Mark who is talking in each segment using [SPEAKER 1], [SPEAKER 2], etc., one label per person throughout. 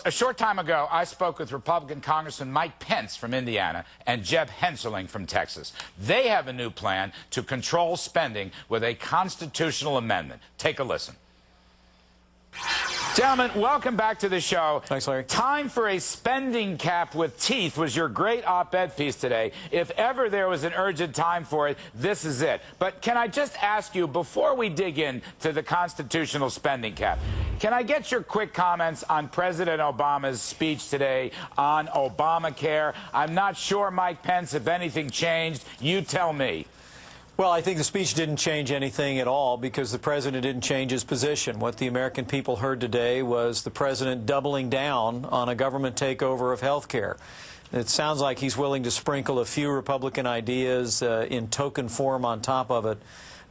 [SPEAKER 1] A short time ago, I spoke with Republican Congressman Mike Pence from Indiana and Jeb Hensarling from Texas. They have a new plan to control spending with a constitutional amendment. Take a listen. Gentlemen, welcome back to the show.
[SPEAKER 2] Thanks, Larry.
[SPEAKER 1] Time for a spending cap with teeth was your great op-ed piece today. If ever there was an urgent time for it, this is it. But can I just ask you, before we dig into the constitutional spending cap, can I get your quick comments on President Obama's speech today on Obamacare? I'm not sure, Mike Pence, if anything changed. You tell me.
[SPEAKER 2] Well, I think the speech didn't change anything at all because the president didn't change his position. What the American people heard today was the president doubling down on a government takeover of health care. It sounds like he's willing to sprinkle a few Republican ideas in token form on top of it.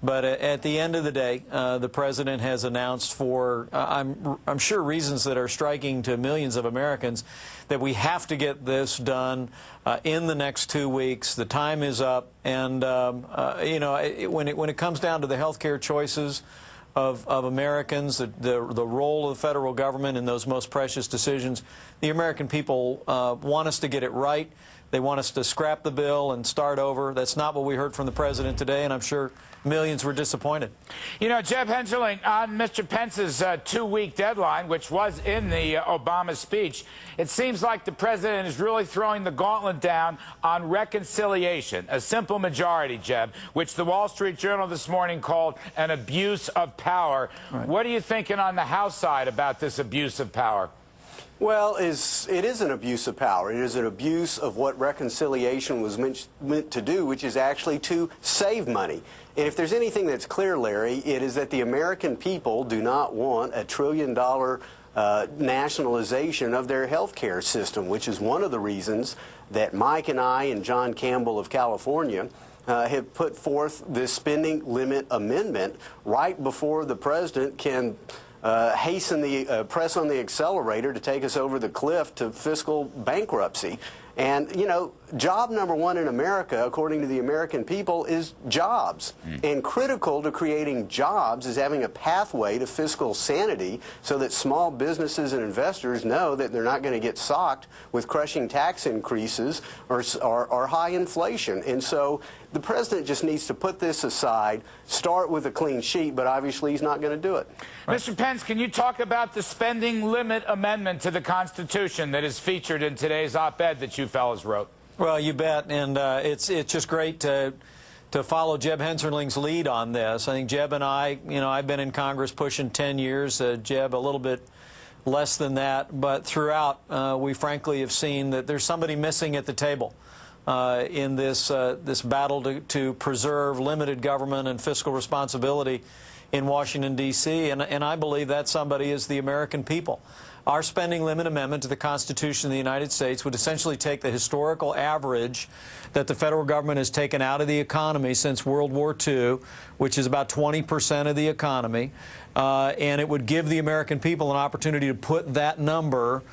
[SPEAKER 2] But at the end of the day, the president has announced for, I'm sure, reasons that are striking to millions of Americans, that we have to get this done in the next 2 weeks. The time is up. And, you know, when it comes down to the health care choices of Americans, the role of the federal government in those most precious decisions, the American people want us to get it right. They want us to scrap the bill and start over. That's not what we heard from the president today, and I'm sure millions were disappointed.
[SPEAKER 1] You know, Jeb Hensarling, on Mr. Pence's 2-week deadline, which was in the Obama speech, it seems like the president is really throwing the gauntlet down on reconciliation, a simple majority, Jeb, which the Wall Street Journal this morning called an abuse of power. Right. What are you thinking on the House side about this abuse of power?
[SPEAKER 3] Well, it is an abuse of power. It is an abuse of what reconciliation was meant to do, which is actually to save money. And if there's anything that's clear, Larry, it is that the American people do not want $1 trillion nationalization of their health care system, which is one of the reasons that Mike and I and John Campbell of California have put forth this spending limit amendment right before the president can hasten the press on the accelerator to take us over the cliff to fiscal bankruptcy. And, you know, job number one in America, according to the American people, is jobs. And critical to creating jobs is having a pathway to fiscal sanity so that small businesses and investors know that they're not going to get socked with crushing tax increases or high inflation. And so the president just needs to put this aside, start with a clean sheet, but obviously he's not going to do it.
[SPEAKER 1] Right. Mr. Pence, can you talk about the spending limit amendment to the Constitution that is featured in today's op-ed that you fellas wrote?
[SPEAKER 2] Well, you bet, and it's just great to follow Jeb Hensarling's lead on this. I think Jeb and I, you know, I've been in Congress pushing 10 years, Jeb a little bit less than that, but throughout we frankly have seen that there's somebody missing at the table in this battle to preserve limited government and fiscal responsibility in Washington, D.C., and I believe that somebody is the American people. Our spending limit amendment to the Constitution of the United States would essentially take the historical average that the federal government has taken out of the economy since World War II, which is about 20% of the economy, and it would give the American people an opportunity to put that number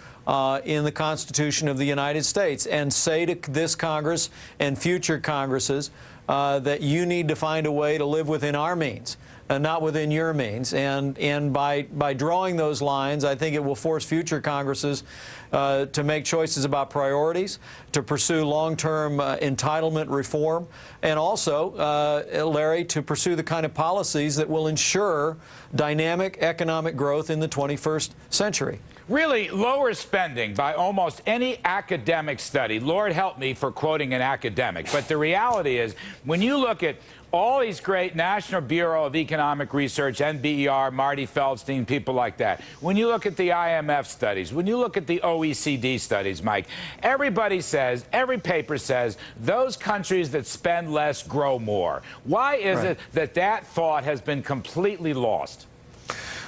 [SPEAKER 2] in the Constitution of the United States and say to this Congress and future Congresses that you need to find a way to live within our means, not within your means. And by drawing those lines, I think it will force future Congresses to make choices about priorities, to pursue long-term entitlement reform, and also, Larry, to pursue the kind of policies that will ensure dynamic economic growth in the 21st century.
[SPEAKER 1] Really lower spending by almost any academic study. Lord help me for quoting an academic. But the reality is, when you look at all these great National Bureau of Economic Research, NBER, Marty Feldstein, people like that, when you look at the IMF studies, when you look at the OECD studies, Mike, everybody says, every paper says, those countries that spend less grow more. Why is it that that thought has been completely lost?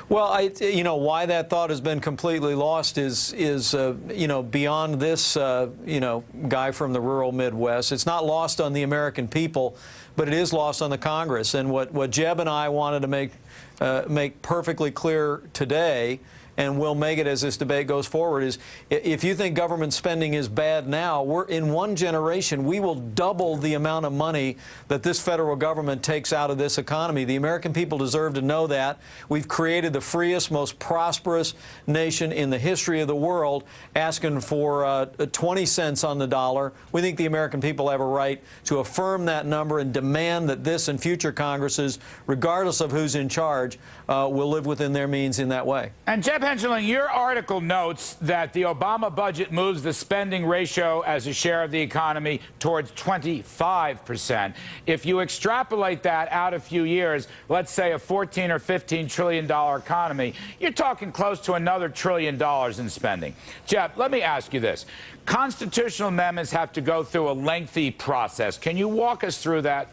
[SPEAKER 2] Well, you know, why that thought has been completely lost is you know, beyond this, you know, guy from the rural Midwest. It's not lost on the American people, but it is lost on the Congress. And what Jeb and I wanted to make perfectly clear today and we'll make it as this debate goes forward, is if you think government spending is bad now, we're in one generation, we will double the amount of money that this federal government takes out of this economy. The American people deserve to know that. We've created the freest, most prosperous nation in the history of the world, asking for 20 cents on the dollar. We think the American people have a right to affirm that number and demand that this and future Congresses, regardless of who's in charge, will live within their means in that way.
[SPEAKER 1] And Jeb Hensarling, your article notes that the Obama budget moves the spending ratio as a share of the economy towards 25%. If you extrapolate that out a few years, let's say a $14 or $15 trillion economy, you're talking close to another $1 trillion in spending. Jeb, let me ask you this. Constitutional amendments have to go through a lengthy process. Can you walk us through that?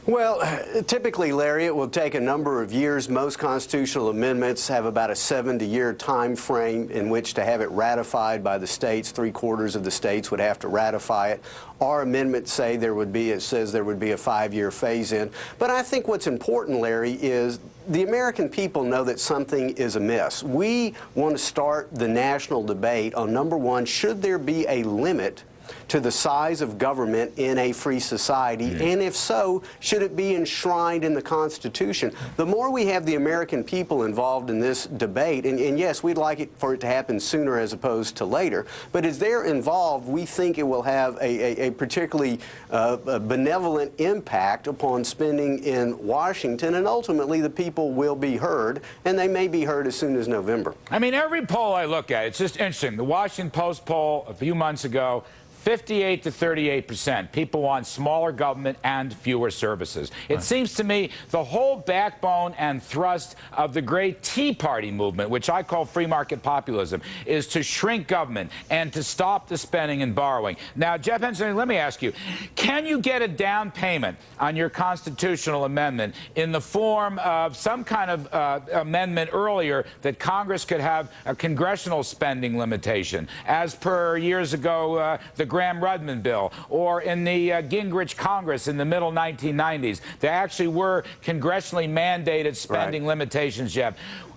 [SPEAKER 3] Well, typically, Larry, it will take a number of years. Most constitutional amendments have about a 70-year time frame in which to have it ratified by the states. 3/4 of the states would have to ratify it. Our amendments say it says there would be a 5-year phase-in. But I think what's important, Larry, is the American people know that something is amiss. We want to start the national debate on, number one, should there be a limit to the size of government in a free society, and if so, should it be enshrined in the Constitution? The more we have the American people involved in this debate, and yes, we'd like it for it to happen sooner as opposed to later, but as they're involved, we think it will have a particularly benevolent impact upon spending in Washington, and ultimately the people will be heard, and they may be heard as soon as November.
[SPEAKER 1] I mean, every poll I look at, it's just interesting. The Washington Post poll a few months ago, 58 to 38%. People want smaller government and fewer services. It seems to me the whole backbone and thrust of the great Tea Party movement, which I call free market populism, is to shrink government and to stop the spending and borrowing. Now, Jeff Hensarling, let me ask you, can you get a down payment on your constitutional amendment in the form of some kind of amendment earlier that Congress could have a congressional spending limitation, as per years ago the Graham-Rudman bill, or in the Gingrich Congress in the middle 1990s? There actually were congressionally mandated spending limitations, Jeff.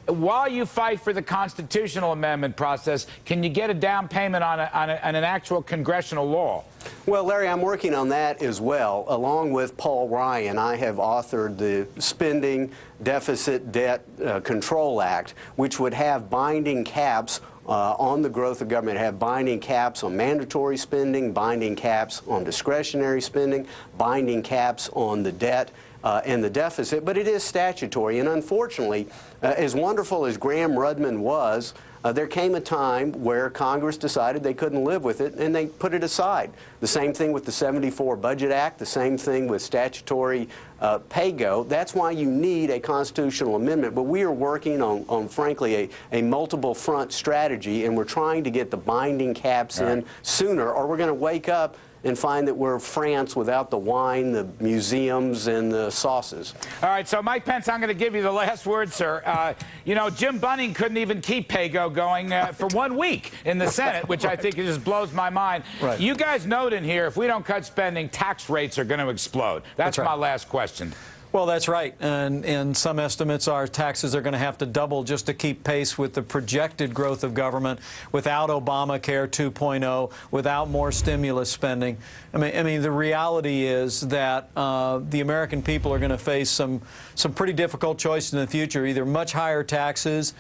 [SPEAKER 1] While you fight for the constitutional amendment process, can you get a down payment on an actual congressional law?
[SPEAKER 3] Well, Larry, I'm working on that as well. Along with Paul Ryan, I have authored the Spending Deficit Debt Control Act, which would have binding caps on the growth of government, have binding caps on mandatory spending, binding caps on discretionary spending, binding caps on the debt and the deficit, but it is statutory. And unfortunately, as wonderful as Graham-Rudman was, there came a time where Congress decided they couldn't live with it, and they put it aside. The same thing with the '74 Budget Act, the same thing with statutory pay-go. That's why you need a constitutional amendment. But we are working on frankly, a multiple front strategy, and we're trying to get the binding caps in sooner, or we're going to wake up and find that we're France without the wine, the museums, and the sauces.
[SPEAKER 1] All right, so Mike Pence, I'm going to give you the last word, sir. You know, Jim Bunning couldn't even keep pay-go going for 1 week in the Senate, which I think just blows my mind. You guys note in here, if we don't cut spending, tax rates are going to explode. That's my last question.
[SPEAKER 2] Well, that's right. And some estimates are taxes are going to have to double just to keep pace with the projected growth of government without Obamacare 2.0, without more stimulus spending. I mean, the reality is that the American people are going to face some pretty difficult choices in the future, either much higher taxes,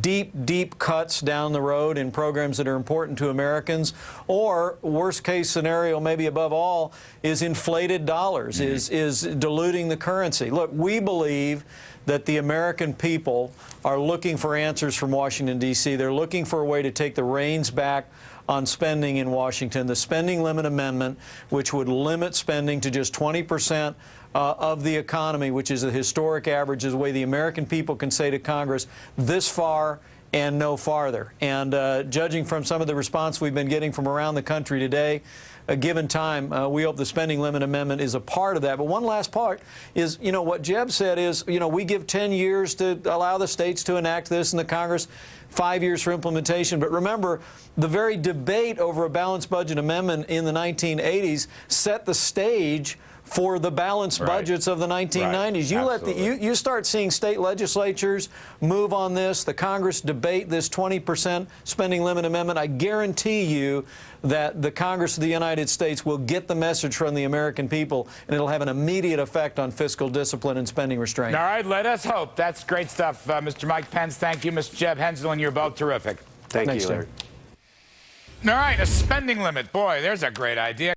[SPEAKER 2] deep cuts down the road in programs that are important to Americans, or worst case scenario, maybe above all, is inflated dollars, is diluting the currency. Look, we believe that the American people are looking for answers from Washington, D.C. They're looking for a way to take the reins back on spending in Washington. The spending limit amendment, which would limit spending to just 20% of the economy, which is a historic average, is the way the American people can say to Congress, this far and no farther. And judging from some of the response we've been getting from around the country today, a given time, we hope the spending limit amendment is a part of that. But one last part is, you know, what Jeb said is, you know, we give 10 years to allow the states to enact this and the Congress 5 years for implementation. But remember, the very debate over a balanced budget amendment in the 1980s set the stage for the balanced budgets of the 1990s. You start seeing state legislatures move on this, the Congress debate this 20% spending limit amendment. I guarantee you that the Congress of the United States will get the message from the American people, and it'll have an immediate effect on fiscal discipline and spending restraint.
[SPEAKER 1] All right, let us hope. That's great stuff, Mr. Mike Pence. Thank you, Mr. Jeb Hensarling. You're both terrific.
[SPEAKER 3] Thanks,
[SPEAKER 2] you, Larry.
[SPEAKER 1] All right, a spending limit. Boy, there's a great idea.